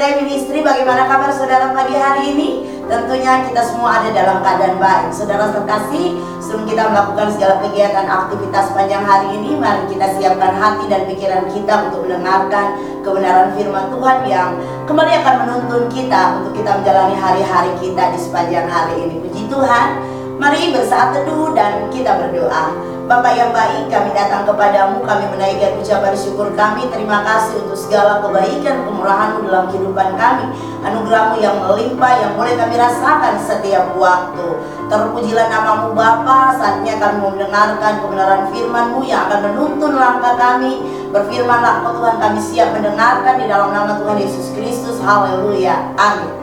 LCD Ministry, bagaimana kabar saudara pagi hari ini? Tentunya kita semua ada dalam keadaan baik. Saudara terkasih, sebelum kita melakukan segala kegiatan aktivitas panjang hari ini, mari kita siapkan hati dan pikiran kita untuk mendengarkan kebenaran firman Tuhan yang kembali akan menuntun kita untuk kita menjalani hari-hari kita di sepanjang hari ini. Puji Tuhan. Mari bersaat teduh dan kita berdoa. Bapa yang baik, kami datang kepadamu, kami menaikkan ucapan syukur kami. Terima kasih untuk segala kebaikan, kemurahan-Mu dalam kehidupan kami. Anugerah-Mu yang melimpah, yang boleh kami rasakan setiap waktu. Terpujilah nama-Mu Bapa, saatnya kami mendengarkan kebenaran firman-Mu yang akan menuntun langkah kami. Berfirmanlah Engkau Tuhan, kami siap mendengarkan di dalam nama Tuhan Yesus Kristus. Haleluya, amin.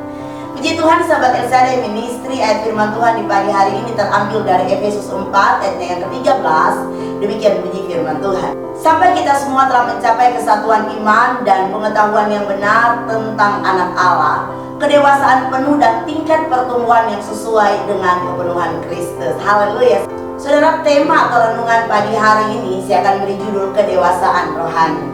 Puji Tuhan, sahabat LCD Ministry, ayat firman Tuhan di pagi hari ini terambil dari Efesus 4 ayat yang ke-13. Demikian bunyi firman Tuhan. Sampai kita semua telah mencapai kesatuan iman dan pengetahuan yang benar tentang anak Allah, kedewasaan penuh dan tingkat pertumbuhan yang sesuai dengan kepenuhan Kristus. Haleluya. Saudara, tema atau renungan pagi hari ini saya akan beri judul kedewasaan rohani.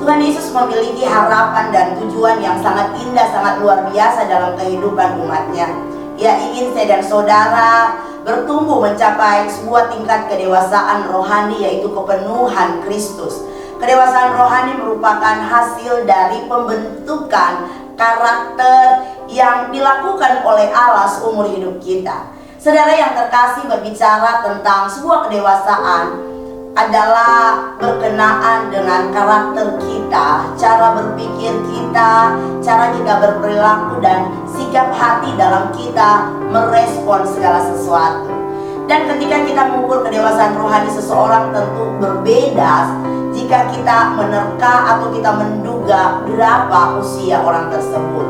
Tuhan Yesus memiliki harapan dan tujuan yang sangat indah, sangat luar biasa dalam kehidupan umatnya. Ia ingin saya dan saudara bertumbuh mencapai sebuah tingkat kedewasaan rohani, yaitu kepenuhan Kristus. Kedewasaan rohani merupakan hasil dari pembentukan karakter yang dilakukan oleh Allah seumur hidup kita. Saudara yang terkasih, berbicara tentang sebuah kedewasaan adalah berkenaan dengan karakter kita, cara berpikir kita, cara kita berperilaku dan sikap hati dalam kita merespon segala sesuatu. Dan ketika kita mengukur kedewasaan rohani seseorang, tentu berbeda jika kita menerka atau kita menduga berapa usia orang tersebut.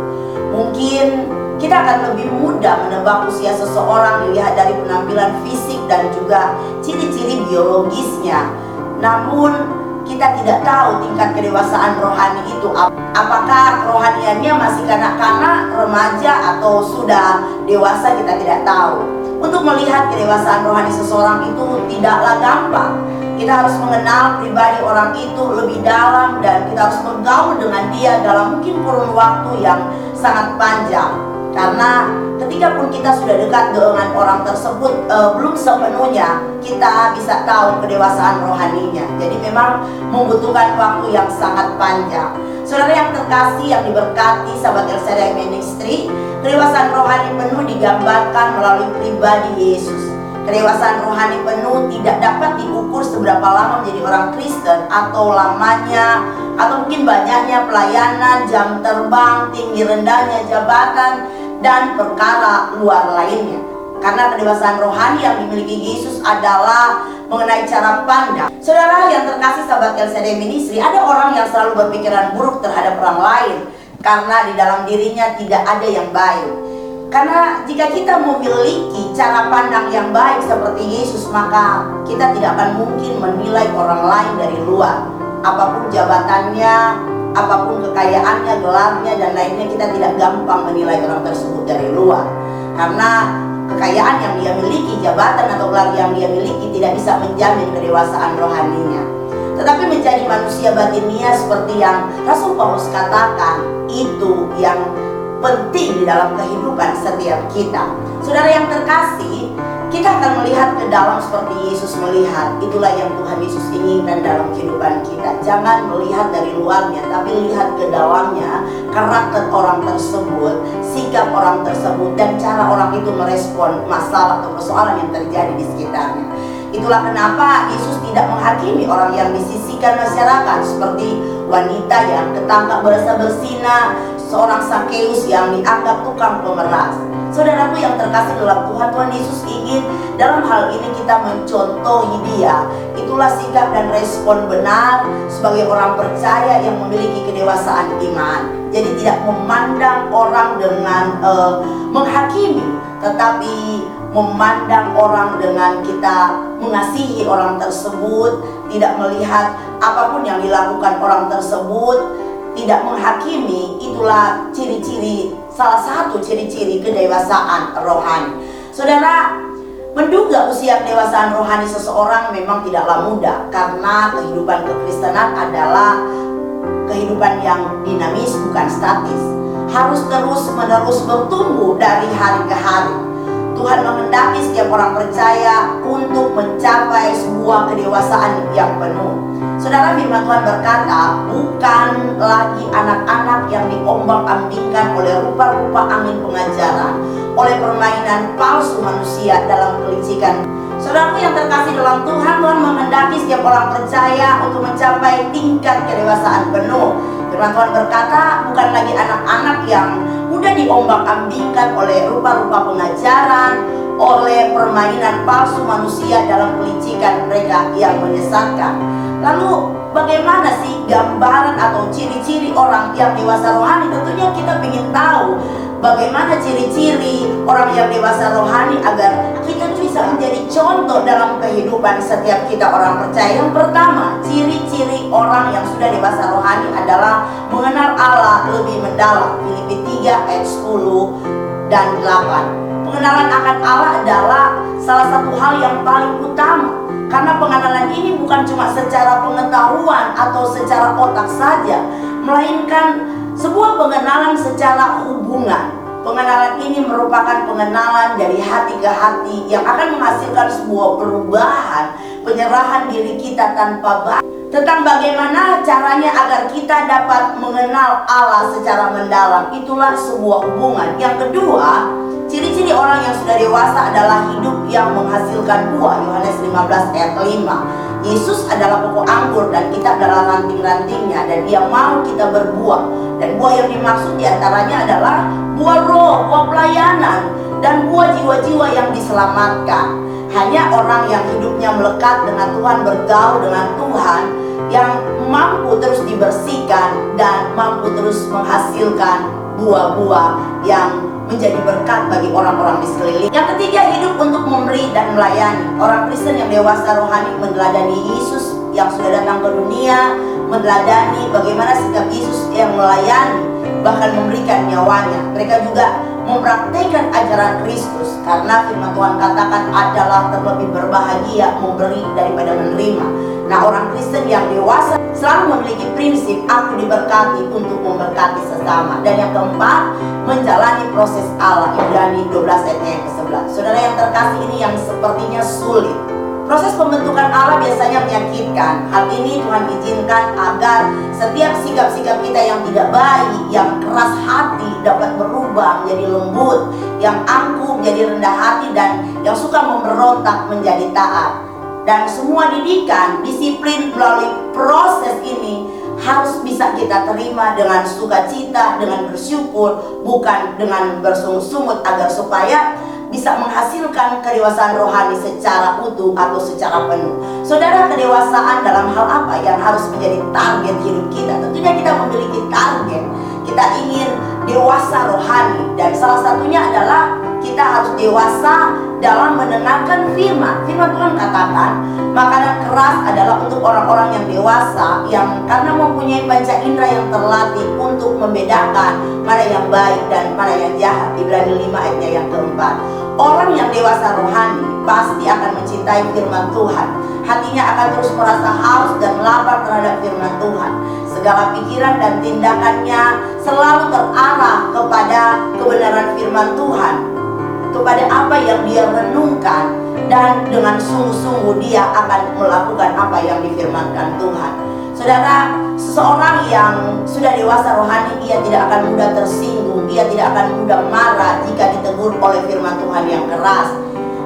Mungkin kita akan lebih mudah menebak usia seseorang dilihat dari penampilan fisik dan juga ciri-ciri biologisnya. Namun kita tidak tahu tingkat kedewasaan rohani itu. Apakah rohaniannya masih kanak-kanak, remaja, atau sudah dewasa, kita tidak tahu. Untuk melihat kedewasaan rohani seseorang itu tidaklah gampang. Kita harus mengenal pribadi orang itu lebih dalam dan kita harus bergaul dengan dia dalam mungkin kurun waktu yang sangat panjang. Karena ketika pun kita sudah dekat dengan orang tersebut, belum sepenuhnya kita bisa tahu kedewasaan rohaninya. Jadi memang membutuhkan waktu yang sangat panjang. Saudara yang terkasih, yang diberkati sahabat LCD Ministry, kedewasaan rohani penuh digambarkan melalui pribadi Yesus. Kedewasaan rohani penuh tidak dapat diukur seberapa lama menjadi orang Kristen, atau lamanya, atau mungkin banyaknya pelayanan, jam terbang, tinggi rendahnya jabatan, dan perkara luar lainnya. Karena kedewasaan rohani yang dimiliki Yesus adalah mengenai cara pandang. Saudara yang terkasih sahabat LCD Ministry, ada orang yang selalu berpikiran buruk terhadap orang lain karena di dalam dirinya tidak ada yang baik. Karena jika kita memiliki cara pandang yang baik seperti Yesus, maka kita tidak akan mungkin menilai orang lain dari luar. Apapun jabatannya, apapun kekayaannya, gelarnya, dan lainnya, kita tidak gampang menilai orang tersebut dari luar. Karena kekayaan yang dia miliki, jabatan atau gelar yang dia miliki tidak bisa menjamin kedewasaan rohaninya. Tetapi menjadi manusia batinia seperti yang Rasul Paulus katakan, itu yang penting di dalam kehidupan setiap kita. Saudara yang terkasih, kita akan melihat ke dalam seperti Yesus melihat. Itulah yang Tuhan Yesus inginkan dalam kehidupan kita. Jangan melihat dari luarnya, tapi lihat ke dalamnya, karakter orang tersebut, sikap orang tersebut, dan cara orang itu merespon masalah atau persoalan yang terjadi di sekitarnya. Itulah kenapa Yesus tidak menghakimi orang yang disisihkan masyarakat, seperti wanita yang ketangkap berasa berzina, seorang Sakeus yang dianggap tukang pemeras. Saudaraku yang terkasih dalam Tuhan, Tuhan Yesus ingin dalam hal ini kita mencontohi dia. Itulah sikap dan respon benar sebagai orang percaya yang memiliki kedewasaan iman. Jadi tidak memandang orang dengan menghakimi, tetapi memandang orang dengan kita mengasihi orang tersebut, tidak melihat apapun yang dilakukan orang tersebut, tidak menghakimi. Itulah ciri-ciri, salah satu ciri-ciri kedewasaan rohani. Saudara, menduga usia kedewasaan rohani seseorang memang tidaklah mudah, karena kehidupan kekristenan adalah kehidupan yang dinamis, bukan statis. harus terus-menerus bertumbuh dari hari ke hari. Tuhan menghendaki setiap orang percaya untuk mencapai sebuah kedewasaan yang penuh. Saudara, firman Tuhan berkata, bukan lagi anak-anak yang diombang-ambingkan oleh rupa-rupa angin pengajaran, oleh permainan palsu manusia dalam kelicikan. Saudaraku yang terkasih dalam Tuhan, Tuhan menghendaki setiap orang percaya untuk mencapai tingkat kedewasaan penuh. Firman Tuhan berkata, bukan lagi anak-anak yang mudah diombang-ambingkan oleh rupa-rupa pengajaran, oleh permainan palsu manusia dalam kelicikan mereka yang menyesatkan. Lalu bagaimana sih gambaran atau ciri-ciri orang yang dewasa rohani? Tentunya kita ingin tahu bagaimana ciri-ciri orang yang dewasa rohani agar kita bisa menjadi contoh dalam kehidupan setiap kita orang percaya. Yang pertama, ciri-ciri orang yang sudah dewasa rohani adalah mengenal Allah lebih mendalam. Filipi 3 ayat 10 dan 8. Pengenalan akan Allah adalah salah satu hal yang paling utama. Karena pengenalan ini bukan cuma secara pengetahuan atau secara otak saja, melainkan sebuah pengenalan secara hubungan. Pengenalan ini merupakan pengenalan dari hati ke hati yang akan menghasilkan sebuah perubahan, penyerahan diri kita tanpa batas. Tentang bagaimana caranya agar kita dapat mengenal Allah secara mendalam, itulah sebuah hubungan. Yang kedua, ciri-ciri orang yang sudah dewasa adalah hidup yang menghasilkan buah. Yohanes 15 ayat 5. Yesus adalah pokok anggur dan kita adalah ranting-rantingnya, dan Dia mau kita berbuah. Dan buah yang dimaksud diantaranya adalah buah roh, buah pelayanan, dan buah jiwa-jiwa yang diselamatkan. Hanya orang yang hidupnya melekat dengan Tuhan, bergaul dengan Tuhan, yang mampu terus dibersihkan dan mampu terus menghasilkan buah-buah yang menjadi berkat bagi orang-orang di sekeliling. Yang ketiga, hidup untuk memberi dan melayani. Orang Kristen yang dewasa rohani meneladani Yesus yang sudah datang ke dunia, meneladani bagaimana sikap Yesus yang melayani, bahkan memberikan nyawanya. Mereka juga mempraktikkan ajaran Kristus, karena firman Tuhan katakan adalah terlebih berbahagia memberi daripada menerima. Nah, orang Kristen yang dewasa selalu memiliki prinsip aku diberkati untuk memberkati sesama. Dan yang keempat, menjalani proses Allah. Ibrani 12 ayat yang ke-11. Saudara yang terkasih, ini yang sepertinya sulit. Proses pembentukan Allah biasanya menyakitkan. Hal ini Tuhan izinkan agar setiap sikap-sikap kita yang tidak baik, yang keras hati, dapat berubah menjadi lembut, yang angkuh menjadi rendah hati, dan yang suka memberontak menjadi taat. Dan semua didikan, disiplin melalui proses ini harus bisa kita terima dengan sukacita, dengan bersyukur, bukan dengan bersungut-sungut, agar supaya bisa menghasilkan kedewasaan rohani secara utuh atau secara penuh. Saudara, kedewasaan dalam hal apa yang harus menjadi target hidup kita? Tentunya kita memiliki target. Kita ingin dewasa rohani, dan salah satunya adalah kita harus dewasa dalam mendengarkan firman. Firman Tuhan katakan, makanan keras adalah untuk orang-orang yang dewasa, yang karena mempunyai panca indera yang terlatih untuk membedakan mana yang baik dan mana yang jahat. Ibrani 5 ayatnya yang keempat. Orang yang dewasa rohani pasti akan mencintai firman Tuhan. Hatinya akan terus merasa haus dan lapar terhadap firman Tuhan. Segala pikiran dan tindakannya selalu terarah kepada kebenaran firman Tuhan, kepada apa yang dia renungkan, dan dengan sungguh-sungguh dia akan melakukan apa yang difirmankan Tuhan. Saudara, seseorang yang sudah dewasa rohani, ia tidak akan mudah tersinggung, ia tidak akan mudah marah jika ditegur oleh firman Tuhan yang keras.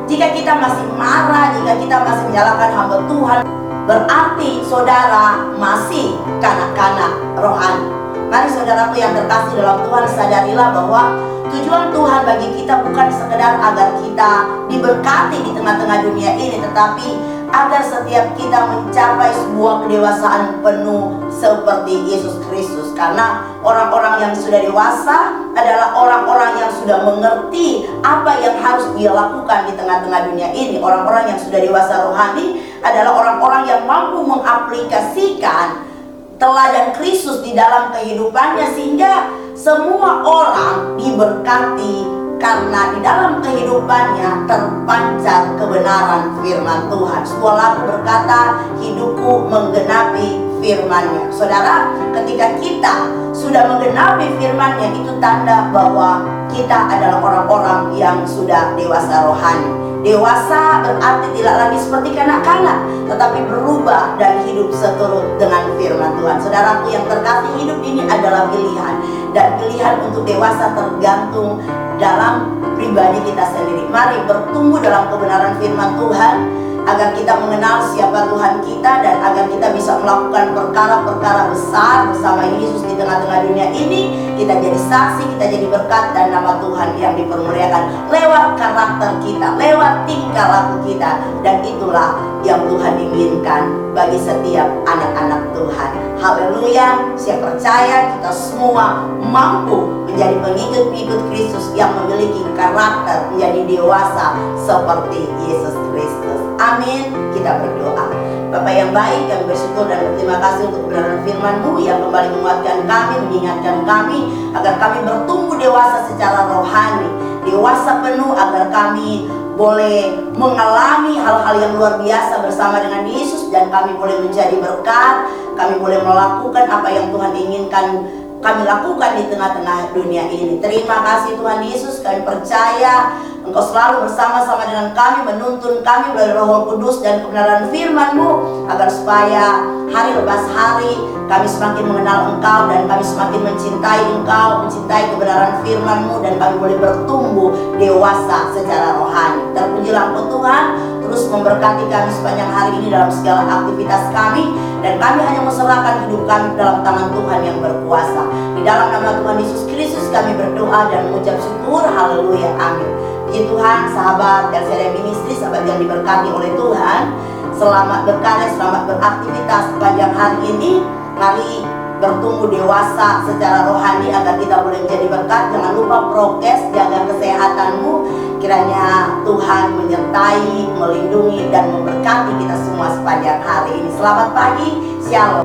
Jika kita masih marah, jika kita masih menyalahkan hamba Tuhan, berarti saudara masih kanak-kanak rohani. Mari saudaraku yang terkasih dalam Tuhan, sadarilah bahwa tujuan Tuhan bagi kita bukan sekedar agar kita diberkati di tengah-tengah dunia ini, tetapi agar setiap kita mencapai sebuah kedewasaan penuh seperti Yesus Kristus. Karena orang-orang yang sudah dewasa adalah orang-orang yang sudah mengerti apa yang harus dia lakukan di tengah-tengah dunia ini. Orang-orang yang sudah dewasa rohani adalah orang-orang yang mampu mengaplikasikan teladan Kristus di dalam kehidupannya, sehingga semua orang diberkati karena di dalam kehidupannya terpancar kebenaran firman Tuhan. Sebuah lagu berkata, hidupku menggenapi firman-Nya. Saudara, ketika kita sudah menggenapi firman-Nya, itu tanda bahwa kita adalah orang-orang yang sudah dewasa rohani. Dewasa berarti tidak lagi seperti kanak-kanak, tetapi berubah dan hidup seturut dengan firman Tuhan. Saudaraku yang terkasih, hidup ini adalah pilihan, dan pilihan untuk dewasa tergantung dalam pribadi kita sendiri. Mari bertumbuh dalam kebenaran firman Tuhan, agar kita mengenal siapa Tuhan kita, dan agar kita bisa melakukan perkara-perkara besar bersama Yesus di tengah-tengah dunia ini. Kita jadi saksi, kita jadi berkat, dan nama Tuhan yang dipermuliakan lewat karakter kita, lewat tingkah laku kita. Dan itulah yang Tuhan inginkan bagi setiap anak-anak Tuhan. Haleluya. Saya percaya kita semua mampu menjadi pengikut-pengikut Kristus yang memiliki karakter menjadi dewasa seperti Yesus Kristus. Amin. Kita berdoa. Bapak yang baik, kami bersyukur dan berterima kasih untuk kebenaran firman-Mu yang kembali menguatkan kami, mengingatkan kami agar kami bertumbuh dewasa secara rohani, dewasa penuh, agar kami boleh mengalami hal-hal yang luar biasa bersama dengan Yesus, dan kami boleh menjadi berkat, kami boleh melakukan apa yang Tuhan inginkan kami lakukan di tengah-tengah dunia ini. Terima kasih Tuhan Yesus, kami percaya Engkau selalu bersama-sama dengan kami, menuntun kami melalui Roh Kudus dan kebenaran firman-Mu, agar supaya hari lepas hari kami semakin mengenal Engkau, dan kami semakin mencintai Engkau, mencintai kebenaran firman-Mu, dan kami boleh bertumbuh dewasa secara rohani. Terpujilah Engkau Tuhan, terus memberkati kami sepanjang hari ini dalam segala aktivitas kami, dan kami hanya menserahkan hidup kami dalam tangan Tuhan yang berkuasa. Di dalam nama Tuhan Yesus Kristus kami berdoa dan mengucap syukur. Haleluya. Amin. Puji Tuhan, sahabat LCD Ministry, sahabat yang diberkati oleh Tuhan. Selamat berkarya, selamat beraktivitas sepanjang hari ini. Mari bertumbuh dewasa secara rohani agar kita boleh menjadi berkat. Jangan lupa prokes, jaga kesehatanmu. Kiranya Tuhan menyertai, melindungi, dan memberkati kita semua sepanjang hari ini. Selamat pagi, shalom.